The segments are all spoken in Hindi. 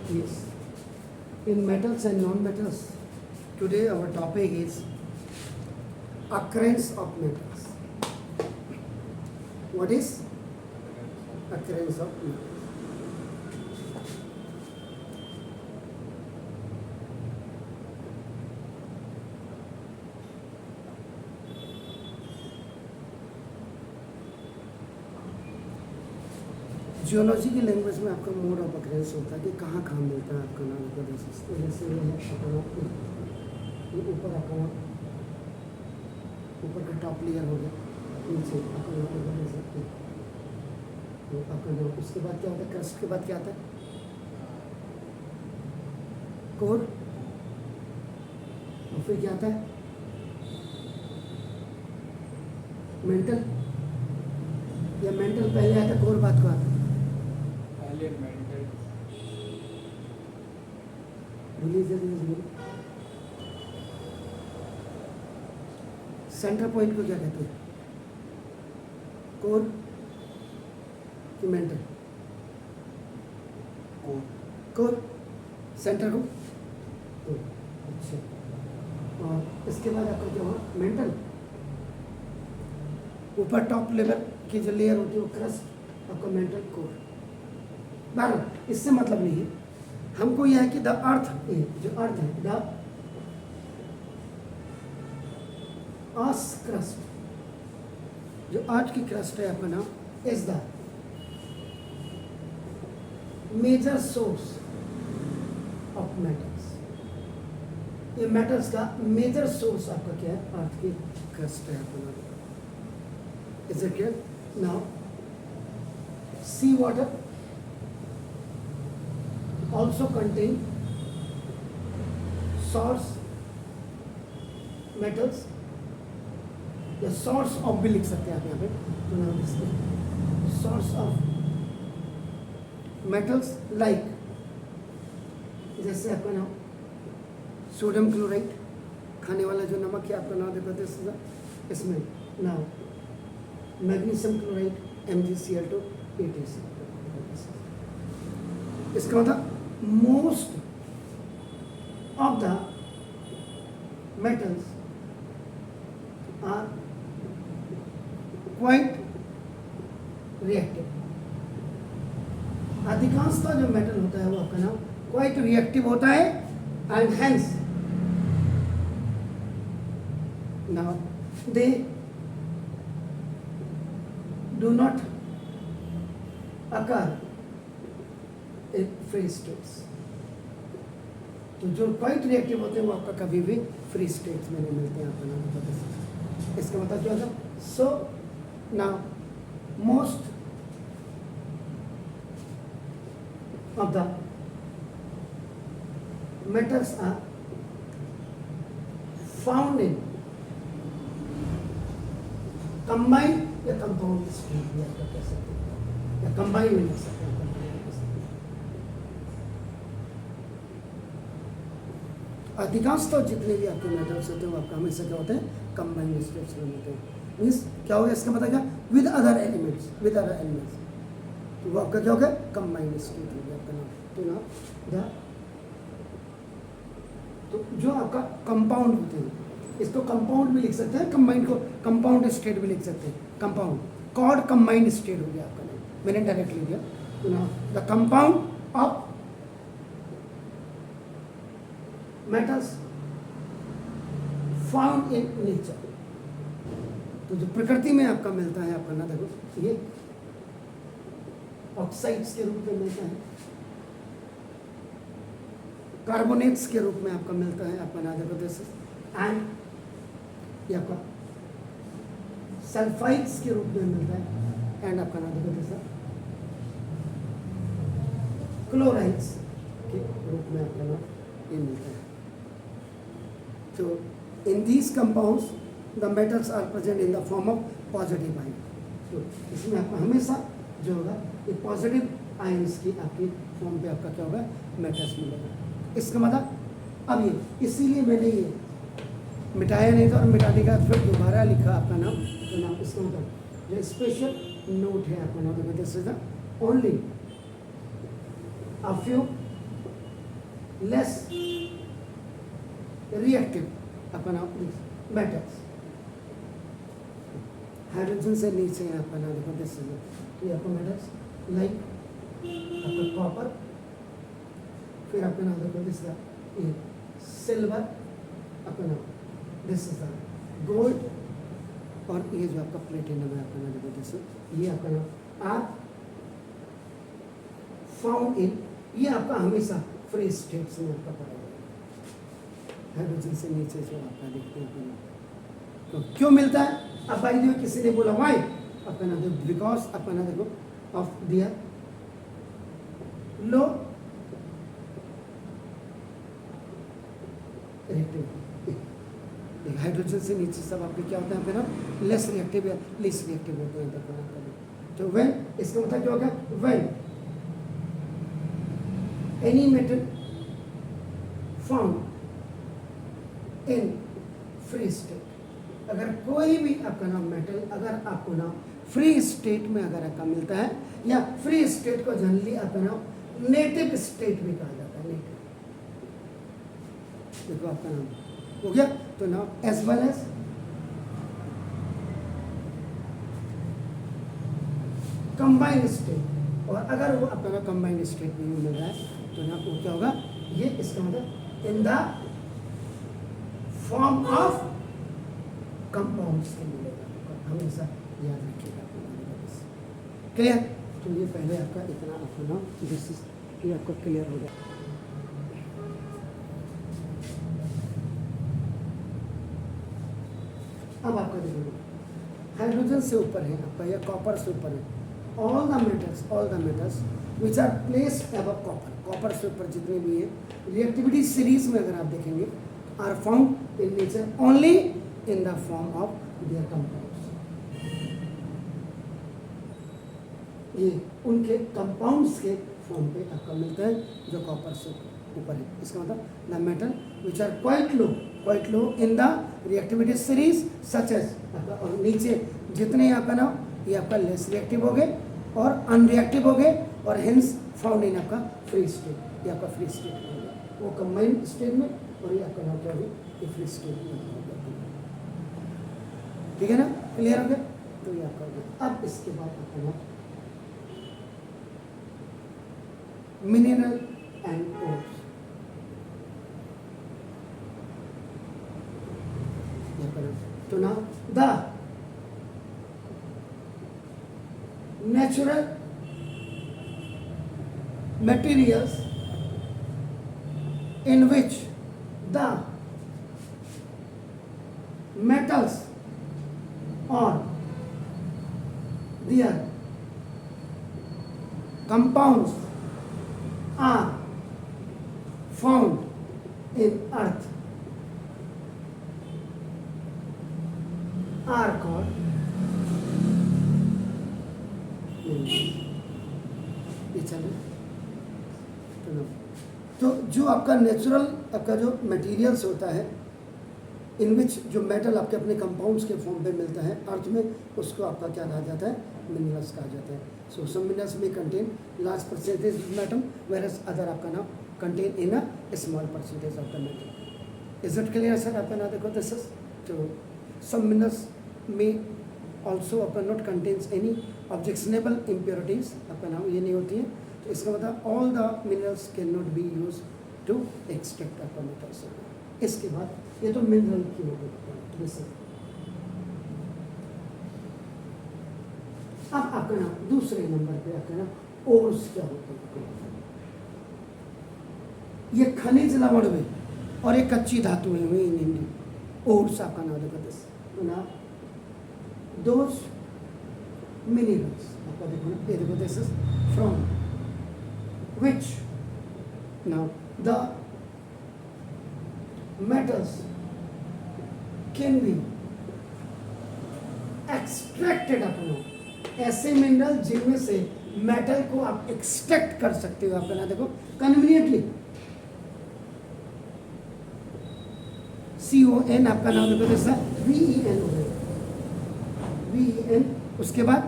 Yes. In metals and non-metals, today our topic is occurrence of metals. What is occurrence of metals? Geology की लैंग्वेज में आपका मोड ऑफ अक्रेंस होता है कि कहाँ कहाँ मिलता है आपका नाम का बेसिस। जैसे ये ऊपर आपका ऊपर का टॉप लेयर हो गया, नीचे आपका नाम, उसके बाद क्या होता है, क्रस्ट के बाद क्या आता है, कोर, और फिर क्या आता है, मेंटल, या मेंटल पहले आता है कोर बाद को आता है, सेंटर पॉइंट को क्या कहते हैं, कोर कि मेंटल? कोर सेंटर को। तो अच्छा, और इसके बाद आपका क्या हुआ, मेंटल, ऊपर टॉप लेवल की जो लेयर होती है वो क्रस्ट, आपका मेंटल कोर। बराबर, इससे मतलब नहीं है, हमको यह है कि द अर्थ, जो अर्थ है, द अर्थ क्रस्ट, जो अर्थ की क्रस्ट है आपका नाम, is the major source of metals. ये मेटल्स का मेजर सोर्स आपका क्या है, अर्थ की क्रस्ट है आपका नाम। Is it clear? Now sea water also contain source metals, या source of भी लिख सकते हैं आप यहाँ पे, तो नाम इसके source of metals like, जैसे आपका नाम सोडियम क्लोराइड, खाने वाला जो नमक है आपका नाम देखो इसमें नाम मैग्नीशियम क्लोराइड, MgCl2, ATC। इसका मतलब most of the metals are quite reactive। अधिकांशतः जो मेटल होता है वो आपका नाम quite reactive होता है, and hence now they do not occur free states. तो जो क्वाइट रिएक्टिव होते हैं वो आपका कभी भी फ्री स्टेट्स में नहीं मिलते हैं आपका नाम पता। इसका मतलब क्या होता है, so now most of the metals are found in combined या कंपाउंड स्टेट भी आपका कह सकते हैं, या कंबाइंड में लिख सकते हैं। अधिकांशतः जितने भी आपके मेटल्स होते हैं वो आपका हमेशा क्या होते हैं, कंबाइंड स्टेट्स में होते हैं। मीन्स क्या होगा, इसका मतलब क्या, विद अदर एलिमेंट्स, तो वो आपका क्या होगा, कंबाइंड स्टेट हो गया आपका नाम। तो ना तो जो आपका कंपाउंड होते हैं, इसको कंपाउंड भी लिख सकते हैं, कंबाइंड को कंपाउंड स्टेट भी लिख सकते हैं। कंपाउंड कॉर्ड कंबाइंड स्टेट हो गया आपका नाम, मैंने डायरेक्ट लिख दिया। तो ना the compound of metals found in nature, तो जो प्रकृति में आपका मिलता है आपका ना, देखो ये ऑक्साइड्स के रूप में मिलता है, कार्बोनेट्स के रूप में आपका मिलता है आपका ना, देखो दिस एंड ये आपका सल्फाइड्स के रूप में मिलता है, एंड आपका ना देखो दिस क्लोराइड्स के रूप में आपका ना ये मिलता है। So in these compounds the metals are present in the form of positive ion। तो इसमें आपका हमेशा जो होगा ये पॉजिटिव आयंस की आपकी फॉर्म पे आपका क्या होगा, मेटल्स मिलेगा। इसका मतलब अब ये, इसीलिए मैंने ये मिटाया नहीं था, और मिटाने का फिर दोबारा लिखा आपका नाम, तो नाम इसका मतलब जो स्पेशल नोट है आपका नाम, this is the only a few less reactive अपना मेटल्स। हाइड्रोजन से नीचे अपना देखो दिस इज ये आपको मेटल्स लाइक आपका कॉपर, फिर अपना देखो दिस इज सिल्वर, अपना दिस इज गोल्ड, और ये जो आपका प्लेटिनम है अपना देखो दिस ये अपना आर फाउंड इन, ये आपका हमेशा फ्री स्टेट्स में आपका पड़ा हुआ है। हाइड्रोजन से नीचे जो आपका देखते हैं अपना तो क्यों मिलता है? अब भाई जो किसी ने बोला वाई, अपना देखो बिकॉज अपना देखो of their low reactivity. Hydrogen से नीचे सब आपके क्या होता है अपना लेस रिएक्टिव या लेस रिएक्टिव होते हैं। तो व्हेन, इसका मतलब क्या होगा? When any metal found in free state, अगर कोई भी आपका नाम मेटल अगर आपको ना फ्री स्टेट में अगर आपका मिलता है, या फ्री स्टेट को जनरली आपका नाम नेटिव स्टेट भी कहा जाता है। नेटिव देखो आपका नाम हो गया। तो now as well as combined state, और अगर वो आपका कंबाइंड स्टेट में मिल रहा है तो ना वो क्या होगा? ये इसका मतलब in the form of compounds के मिलेगा, हमेशा याद रखिएगा। क्लियर? तो ये पहले आपका इतना अपना दिस ये आपका क्लियर हो गया। अब आपका देखो हाइड्रोजन से ऊपर है आपका या कॉपर से ऊपर है, all the metals which are placed above copper, copper से ऊपर जितने भी हैं रिएक्टिविटी सीरीज में अगर आप देखेंगे are found in nature only in the form of their compounds। ये उनके कंपाउंड्स के फॉर्म पे आपको मिलता है जो कॉपर से ऊपर है। इसका मतलब the metal which are quite low in the reactivity series such as, और नीचे जितने आपका ना ये आपका लेस रिएक्टिव हो गए और अनरिएक्टिव हो गए, और हेंस फाउंड इन आपका फ्री स्टेट, ये आपका फ्री स्टेट हो गया वो कंबाइंड स्टेट में, और ये आपका नाम क्या हो गया? ये फ्री स्टेट में हो गया। ठीक है ना? क्लियर हो गया? तो ये आपका हो गया। अब इसके बाद आपका नाम मिनरल एंड ओर्स। तो now the natural materials in which the metals or their compounds are found in earth are called तो जो आपका नेचुरल आपका जो मटेरियल्स होता है इन विच जो मेटल आपके अपने कंपाउंड्स के फॉर्म पे मिलता है अर्थ में, उसको आपका क्या कहा जाता है? मिनरल्स कहा जाता है। सो सम मिनरल्स में contain large percentage metal whereas other आपका ना contain in a small percentage of the metal. Is it clear sir? आपका ना देखो दिस इज तो सम मिनरल्स में ऑल्सो आपका not contains any objectionable impurities, आपका नाम ये नहीं होती है। तो इसका मतलब all the minerals can not be use to extract आपका मेटल्स। इसके बाद ये तो मिनरल की हो गई। अब आपका नाम दूसरे नंबर पे आपका नाम ओर्स क्या होते हैं? ये खनिज लवण में और ये कच्ची धातुएं हुई इन इंडियन ओर्स आपका नाम देखो दिस ना दोज मिनरल्स आपका देखो ना, ये देखो this is from which now the metals can be extracted अपना, ऐसे मिनरल जिनमें से मेटल को आप एक्सट्रैक्ट कर सकते हो आपका ना देखो कन्वीनियंटली। CON आपका नाम देखो जैसा VEN हो गया, VEN उसके बाद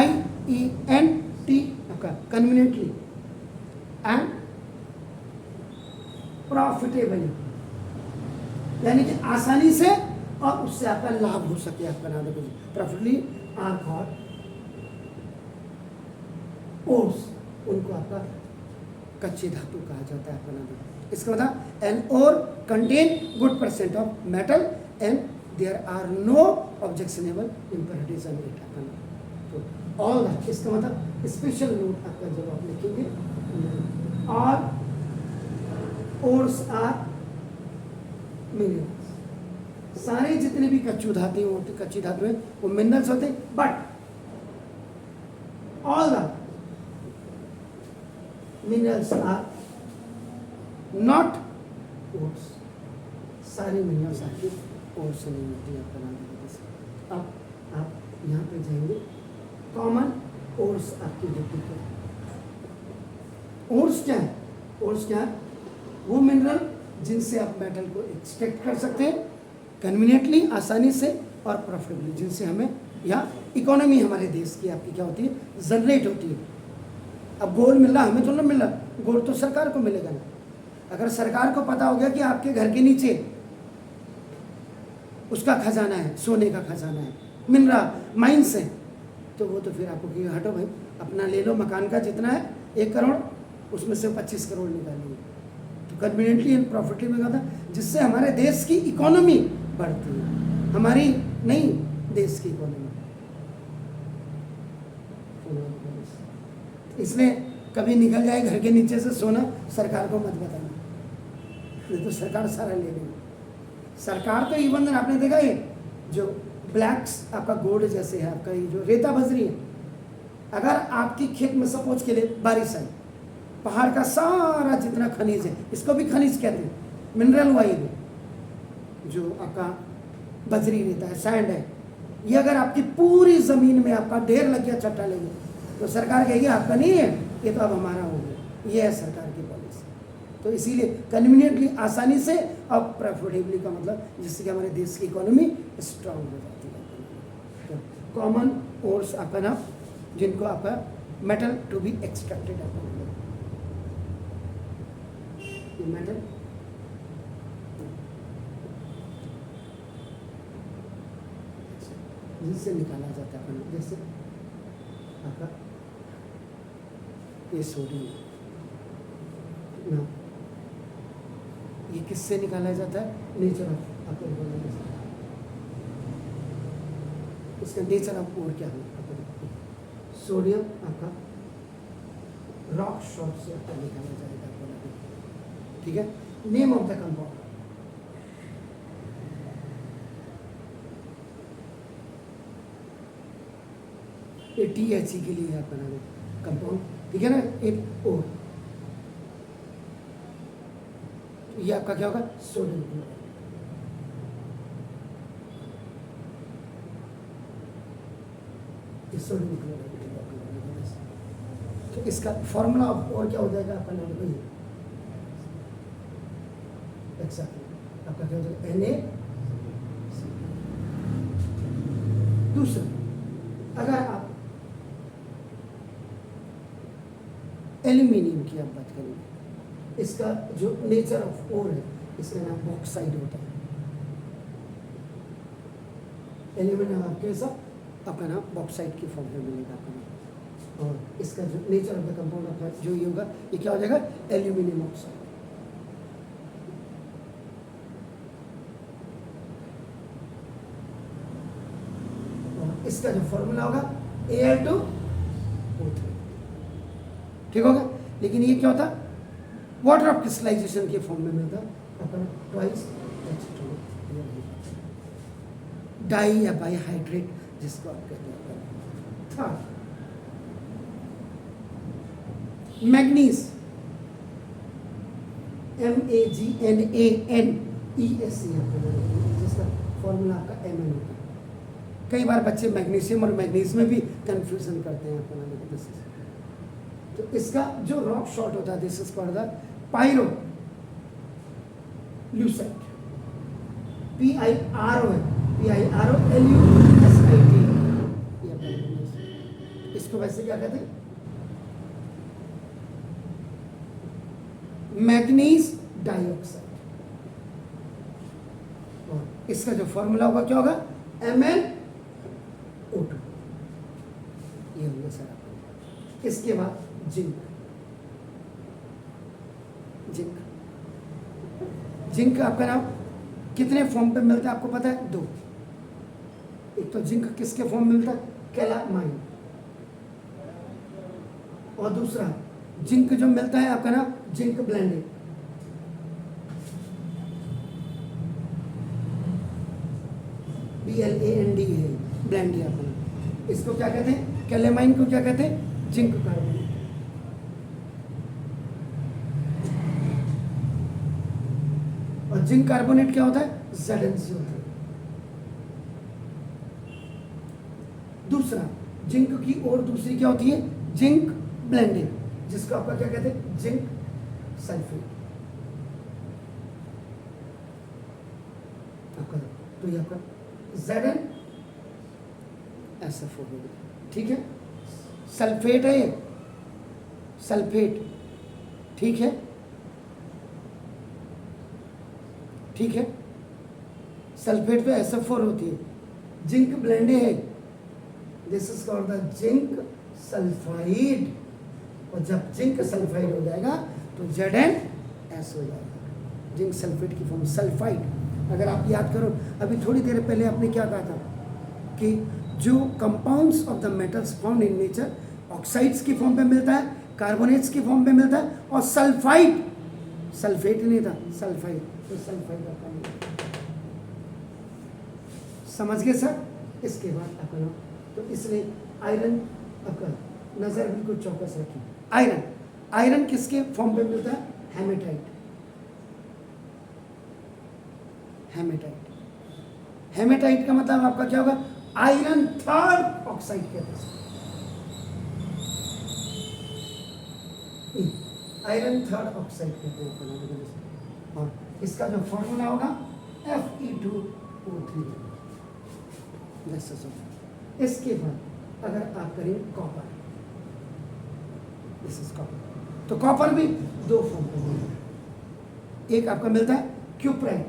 IENT आपका कन्वीनियंटली एंड प्रॉफिटेबल, यानी कि आसानी से और उससे आपका लाभ हो सके, आपका नाम प्रॉफिटली आर कॉल्ड ओर्स, उनको आपका कच्चे धातु कहा जाता है, आपका नाम। इसका मतलब an ore contain good percent of metal and there are no objectionable impurities in it, आपका नाम। तो ऑल दैट, इसका मतलब स्पेशल नोट आपका जब आप लिखेंगे, और ओर्स आर मिनरल्स, सारे जितने भी कच्ची धातु हैं वो मिनरल्स होते हैं, but all the minerals are not ores, सारे मिनरल्स आपके ओर्स से नहीं होती है, आपका नाम। अब आप यहाँ पे जाएंगे, कॉमन ओर्स आपकी होती है। ओर्स क्या है? ओर्स क्या है? वो मिनरल जिनसे आप मेटल को एक्सट्रैक्ट कर सकते हैं कन्वीनियंटली, आसानी से और प्रॉफिटेबली, जिनसे हमें या इकोनॉमी हमारे देश की आपकी क्या होती है, जनरेट होती है। अब गोल्ड मिल रहा, हमें तो ना मिल रहा, गोल्ड तो सरकार को मिलेगा ना। अगर सरकार को पता हो गया कि आपके घर के नीचे उसका खजाना है, सोने का खजाना है, मिल रहा, माइंस है, तो वो तो फिर आपको कि हटो भाई, अपना ले लो, मकान का जितना है 1 करोड़, उसमें से 25 करोड़ निकालेंगे, तो कन्वीनियंटली एंड प्रॉफिटेबल होता है, जिससे हमारे देश की इकोनॉमी बढ़ती है, हमारी नहीं, देश की इकोनॉमी। इसलिए कभी निकल जाए घर के नीचे से सोना, सरकार को मत बताना, नहीं तो सरकार सारा ले लेगी। सरकार तो इवन आपने देखा है, जो ब्लैक्स आपका गोल्ड जैसे है, आपका ये जो रेता बजरी है, अगर आपकी खेत में सपोज के लिए बारिश आई, पहाड़ का सारा जितना खनिज है, इसको भी खनिज कहते हैं, मिनरल वाइज है, जो आपका बजरी रेता है, सैंड है, ये अगर आपकी पूरी ज़मीन में आपका ढेर लग गया, चट्टा लेंगे, तो सरकार कहेगी आपका नहीं है, ये तो अब हमारा हो गया। ये है सरकार की पॉलिसी। तो इसीलिए कन्वीनियंटली, आसानी से और प्रॉफिटेबली का मतलब जिससे कि हमारे देश की इकोनॉमी स्ट्रांग हो जाती है। तो कॉमन ओर्स आपका नाम, जिनको आपका मेटल टू बी एक्सट्रैक्टेड, आपका मेटल जिससे निकाला जाता है, जैसे आपका ये सोडियम ना, ये किससे निकाला जाता है? नेचर ऑफ, आपको इसका नेचर ऑफ ओर क्या है? सोडियम आपका रॉक शॉर्ट से आपका निकाला जाएगा, ठीक है। Name of the compound, THC के लिए आप बना दें कंपाउंड, ठीक है ना, एक और ये आपका क्या होगा? Sodium chloride. सोडियम क्लोराइड, तो इसका फॉर्मूला और क्या हो जाएगा आपका? नाम भाई एक्सेप्ट, आपका क्या हो जाएगा? Na। दूसरा, अगर आप एल्यूमिनियम की आप बात करेंगे, इसका जो नेचर ऑफ ओर है, इसका नाम बॉक्साइड होता है। एल्यूमिनियम आपके साथ आपका नाम बॉक्साइड की फॉर्म में मिलेगा आपका नाम, और इसका जो नेचर ऑफ द कंपाउंड आपका जो ये होगा, ये क्या हो जाएगा? Aluminium oxide. इसका जो फॉर्मूला होगा Al2O3, ठीक होगा। लेकिन ये क्या होता? वाटर ऑफ क्रिस्टलाइजेशन के फॉर्म में मिलता अपना ट्वाइस H2, डाई या बाई हाइड्रेट जिसको आप कहते हैं। थर्ड, मैग्नीज, MAGNANESE, जिसका फॉर्मूला आपका Mn होता है। कई बार बच्चे मैग्नीशियम और मैग्नीज में भी कंफ्यूजन करते हैं आपको नाम के। तो इसका जो रॉक शॉर्ट होता है, this is called the pyrolusite, PIRO है, PIROLUSIT। इसको वैसे क्या कहते हैं? Manganese dioxide. और इसका जो फॉर्मूला होगा क्या होगा, MnO2। ये होगा सर आपका। इसके बाद जिंक। जिंक जिंक आपका नाम कितने फॉर्म पे मिलता है आपको पता है? 2। एक तो जिंक किसके फॉर्म में मिलता है, कैलामाइन, और दूसरा जिंक जो मिलता है आपका नाम जिंक ब्लेंडेड। BLAND है ब्लेंड है आपका। इसको क्या कहते हैं, कैलामाइन को क्या कहते हैं, जिंक कार्बोनेट। और जिंक कार्बोनेट क्या होता है, ZnC होता है। दूसरा जिंक की और दूसरी क्या होती है, जिंक ब्लेंडेड, जिसको आपका क्या कहते हैं, जिंक सल्फेट। आपका तो ये आपका ZnSO4 हो गया, ठीक है। सल्फेट है ये, सल्फेट, ठीक है, ठीक है। सल्फेट पे SO4 होती है। जिंक ब्लेंडेड है, this is called the zinc sulphide. और जब जिंक सल्फाइड हो जाएगा तो ZnS हो जाएगा, जिंक सल्फेट की फॉर्म सल्फाइड। अगर आप याद करो, अभी थोड़ी देर पहले आपने क्या कहा था कि जो compounds of the metals found in nature oxides की फॉर्म पे मिलता है, कार्बोनेट्स की फॉर्म पे मिलता है, और सल्फाइड, सल्फेट नहीं था, सल्फाइड, तो सल्फाइड का काम समझ गए सर। इसके बाद अपना तो इसलिए आयरन आपका नजर बिल्कुल चौकस रखिए। आयरन, आयरन किसके फॉर्म पे मिलता है, हेमेटाइट। हेमेटाइट, हेमेटाइट का मतलब आपका क्या होगा, आयरन थर्ड ऑक्साइड कहते हैं। आयरन थर्ड ऑक्साइड कहते हैं। और इसका जो फॉर्मूला होगा Fe2O3। इसके बाद अगर आप करें कॉपर, दिस इज कॉपर, तो कॉपर भी 2 फॉर्म पे मिलता है। एक आपका मिलता है क्यूप्राइट,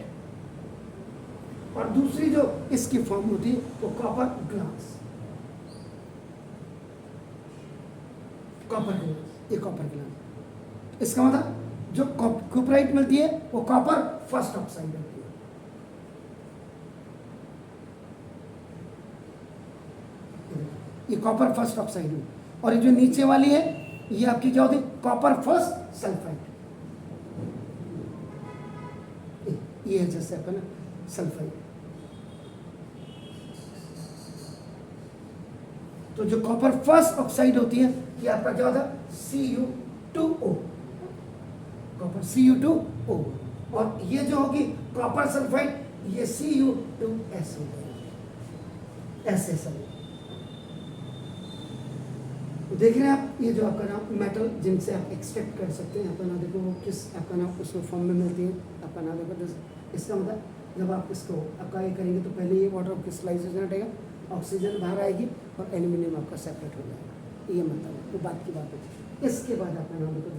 और दूसरी जो इसकी फॉर्म होती है वो कॉपर ग्लास। कॉपर ग्लास, ये कॉपर ग्लास, इसका मतलब जो क्यूप्राइट मिलती है वो कॉपर फर्स्ट ऑक्साइड होती है। ये कॉपर फर्स्ट ऑक्साइड है। और ये जो नीचे वाली है ये आपकी क्या होती है, कॉपर फर्स्ट सल्फाइड। ये है जैसे अपना सल्फाइड। तो जो कॉपर फर्स्ट ऑक्साइड होती है ये आपका क्या होता है, Cu2O, कॉपर Cu2O। और ये जो होगी कॉपर सल्फाइड, ये Cu2S हो जाएगा, ऐसे सब। देख रहे हैं आप, ये जो आपका नाम मेटल जिनसे आप एक्सट्रैक्ट कर सकते हैं, आपका नाम देखो वो किस आपका नाम उसमें फॉर्म में मिलती है। आपका नाम देखो, इसका मतलब जब आप इसको आपका ये करेंगे तो पहले ये वाटर क्रिस्टलाइजेशन हटेगा, ऑक्सीजन बाहर आएगी और एल्यूमिनियम आपका सेपरेट हो जाएगा। ये मतलब है, वो बात की बात है। इसके बाद आपका नाम देखो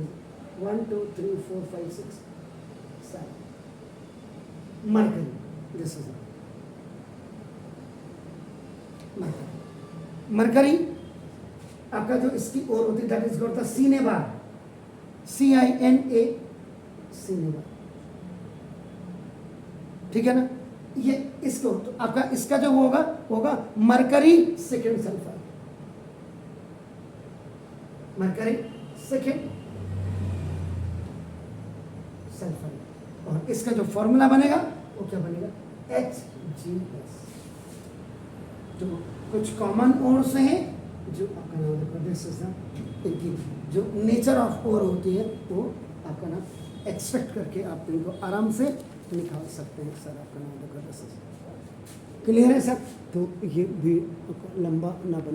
1 2 3 4 5 6 7 mercury, this is mercury. Mercury आपका जो इसकी ओर होती है that is called the cinnabar, CINA, cinnabar, ठीक है ना। ये इसको तो आपका इसका जो होगा mercury second sulphide, mercury second sulphide. और इसका जो फॉर्मूला बनेगा वो क्या बनेगा, HgS। जो कुछ कॉमन ओर से हैं जो आपका नाम इनकी जो नेचर ऑफ ओर होती है वो आपका नाम एक्सट्रैक्ट करके आप इनको आराम से निकाल सकते हैं सर। आपका नाम क्लियर है सर। तो ये भी लंबा ना बने।